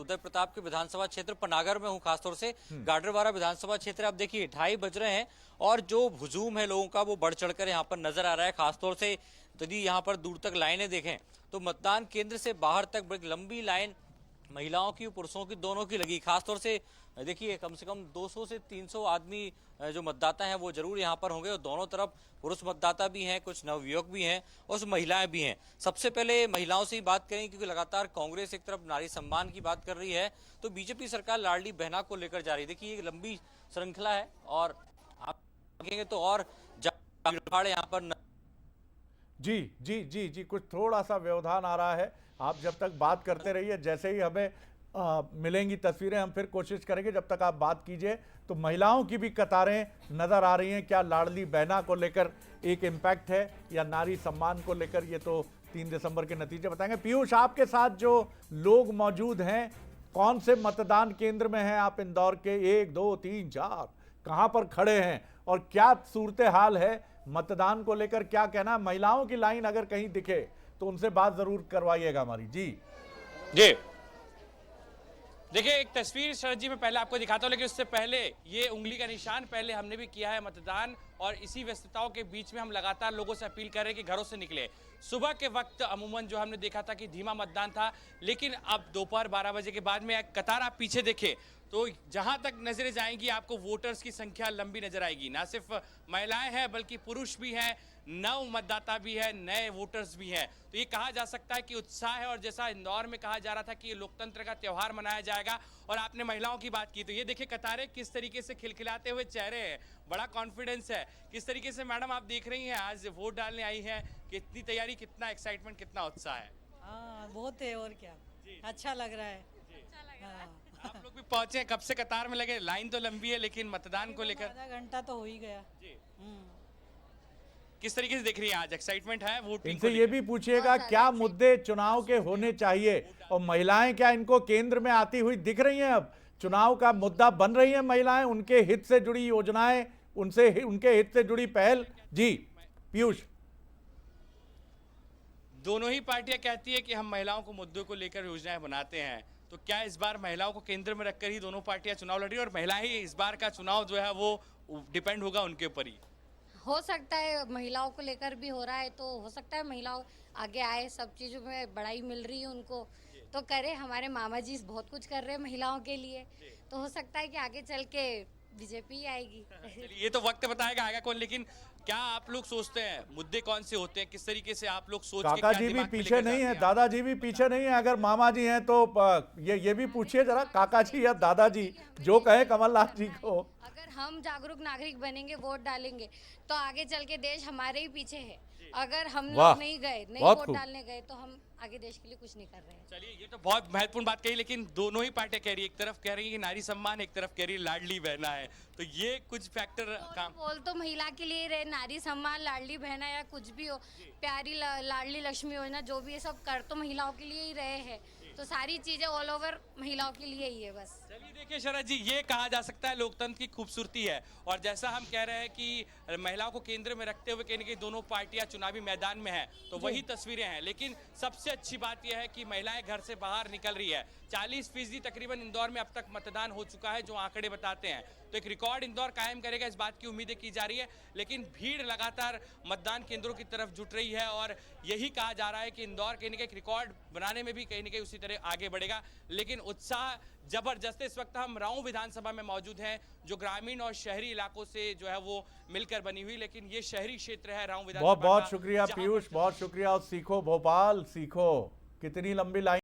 उदय प्रताप के विधानसभा क्षेत्र पनागर में हूँ, खासतौर से गाडरवारा विधानसभा क्षेत्र। आप देखिए 2:30 बज रहे हैं और जो हुजूम है लोगों का वो बढ़ चढ़कर यहाँ पर नजर आ रहा है। खासतौर से यदि यहाँ पर दूर तक लाइनें देखें तो मतदान केंद्र से बाहर तक बड़ी लंबी लाइन महिलाओं की पुरुषों की दोनों की लगी। खासतौर से देखिए कम से कम 200 से 300 आदमी जो मतदाता हैं वो जरूर यहाँ पर होंगे और दोनों तरफ पुरुष मतदाता भी हैं, कुछ नवयुवक भी हैं और महिलाएं भी हैं। सबसे पहले महिलाओं से ही बात करें क्योंकि लगातार कांग्रेस एक तरफ नारी सम्मान की बात कर रही है तो बीजेपी सरकार लाडली बहना को लेकर जा रही है। देखिए ये लंबी श्रृंखला है और आप देखेंगे तो और यहाँ पर जी जी जी जी कुछ थोड़ा सा व्यवधान आ रहा है। आप जब तक बात करते रहिए, जैसे ही हमें मिलेंगी तस्वीरें हम फिर कोशिश करेंगे। जब तक आप बात कीजिए तो महिलाओं की भी कतारें नजर आ रही हैं। क्या लाडली बहना को लेकर एक इम्पैक्ट है या नारी सम्मान को लेकर, ये तो 3 दिसंबर के नतीजे बताएंगे। पीयूष, आपके साथ जो लोग मौजूद हैं, कौन से मतदान केंद्र में हैं आप इंदौर के? 1 2 3 4 कहां पर खड़े हैं और क्या सूरत हाल है मतदान को लेकर? क्या कहना, महिलाओं की लाइन अगर कहीं दिखे तो उनसे बात जरूर करवाइएगा हमारी। जी जी देखिए, एक तस्वीर शरद जी मैं पहले आपको दिखाता हूं, लेकिन उससे पहले ये उंगली का निशान पहले हमने भी किया है मतदान, और इसी व्यस्तताओं के बीच में हम लगातार लोगों से अपील कर रहे हैं कि घरों से निकले। सुबह के वक्त अमूमन जो हमने देखा था कि धीमा मतदान था, लेकिन अब दोपहर 12 बजे के बाद में कतार आप पीछे देखें तो जहां तक नजरें जाएंगी आपको वोटर्स की संख्या लंबी नजर आएगी। ना सिर्फ महिलाएं हैं बल्कि पुरुष भी हैं, नव मतदाता भी है, नए वोटर्स भी हैं। तो ये कहा जा सकता है कि उत्साह है, और जैसा इंदौर में कहा जा रहा था कि ये लोकतंत्र का त्योहार मनाया जाएगा। और आपने महिलाओं की बात की तो ये देखिए कतारें किस तरीके से खिलखिलाते हुए चेहरे हैं, बड़ा कॉन्फिडेंस है। किस तरीके से मैडम आप देख रही हैं, आज वोट डालने आई हैं, कितनी तैयारी, कितना एक्साइटमेंट, कितना उत्साह है? हाँ बहुत है, और क्या, अच्छा लग रहा है। आप लोग भी पहुंचे, कब से कतार में लगे? लाइन तो लंबी है लेकिन मतदान को लेकर आधा घंटा तो हो ही गया। किस तरीके से देख रही हैं आज? एक्साइटमेंट है वोटिंग? इनसे ये भी पूछिएगा क्या मुद्दे चुनाव के होने चाहिए, और महिलाएं क्या इनको केंद्र में आती हुई दिख रही हैं? अब चुनाव का मुद्दा बन रही हैं महिलाएं, उनके हित से जुड़ी योजनाएं, उनके हित से जुड़ी पहल। जी पीयूष, दोनों ही पार्टियां कहती है कि हम महिलाओं को मुद्दों को लेकर योजनाएं बनाते हैं, तो क्या इस बार महिलाओं को केंद्र में रखकर ही दोनों पार्टियां चुनाव लड़ रही है, और महिलाएं ही इस बार का चुनाव जो है वो डिपेंड होगा उनके ऊपर ही? हो सकता है महिलाओं को लेकर भी हो रहा है, तो हो सकता है महिलाओं आगे आए, सब चीज़ों में बढ़ाई मिल रही है उनको, तो करे। हमारे मामा जी बहुत कुछ कर रहे हैं महिलाओं के लिए, तो हो सकता है कि आगे चल के बीजेपी आएगी। ये तो वक्त बताएगा आएगा कौन, लेकिन क्या आप लोग सोचते हैं मुद्दे कौन से होते हैं, किस तरीके से आप लोग सोच के काका जी भी पीछे नहीं है, दादाजी भी पीछे नहीं है। अगर मामा जी हैं तो ये भी पूछिए जरा, काका जी या दादाजी, जो कहे कमलनाथ जी को। अगर हम जागरूक नागरिक बनेंगे, वोट डालेंगे, तो आगे चल के देश हमारे ही पीछे है। अगर हम लोग नहीं गए, नहीं वोट डालने गए, तो हम आगे देश के लिए कुछ नहीं कर रहे हैं। चलिए, ये तो बहुत महत्वपूर्ण बात कही, लेकिन दोनों ही पार्टियां कह रही है, एक तरफ कह रही है कि नारी सम्मान, एक तरफ कह रही है लाडली बहना है, तो ये कुछ फैक्टर काम बोल तो महिला के लिए रहे, नारी सम्मान, लाडली बहना या कुछ भी हो, प्यारी लाडली लक्ष्मी योजना, जो भी है सब कर तो महिलाओं के लिए ही रहे हैं, तो सारी चीजें ऑल ओवर महिलाओं के लिए ही है बस। चलिए देखिए शरद जी, ये कहा जा सकता है लोकतंत्र की खूबसूरती है, और जैसा हम कह रहे हैं कि महिलाओं को केंद्र में रखते हुए कहीं न कहीं दोनों पार्टियां चुनावी मैदान में हैं, तो वही तस्वीरें हैं। लेकिन सबसे अच्छी बात यह है कि महिलाएं घर से बाहर निकल रही है। 40% तकरीबन इंदौर में अब तक मतदान हो चुका है, जो आंकड़े बताते हैं, तो एक रिकॉर्ड इंदौर कायम करेगा, इस बात की उम्मीदें की जा रही है। लेकिन भीड़ लगातार मतदान केंद्रों की तरफ जुट रही है, और यही कहा जा रहा है कि इंदौर कहीं न कहीं एक रिकॉर्ड बनाने में भी कहीं न कहीं उसी तरह आगे बढ़ेगा। लेकिन उत्साह जबरदस्त। इस वक्त हम राऊ विधानसभा में मौजूद हैं, जो ग्रामीण और शहरी इलाकों से जो है वो मिलकर बनी हुई, लेकिन ये शहरी क्षेत्र है राऊ विधानसभा। बहुत बहुत शुक्रिया पीयूष, बहुत शुक्रिया। और सीखो भोपाल, सीखो, कितनी लंबी लाइन।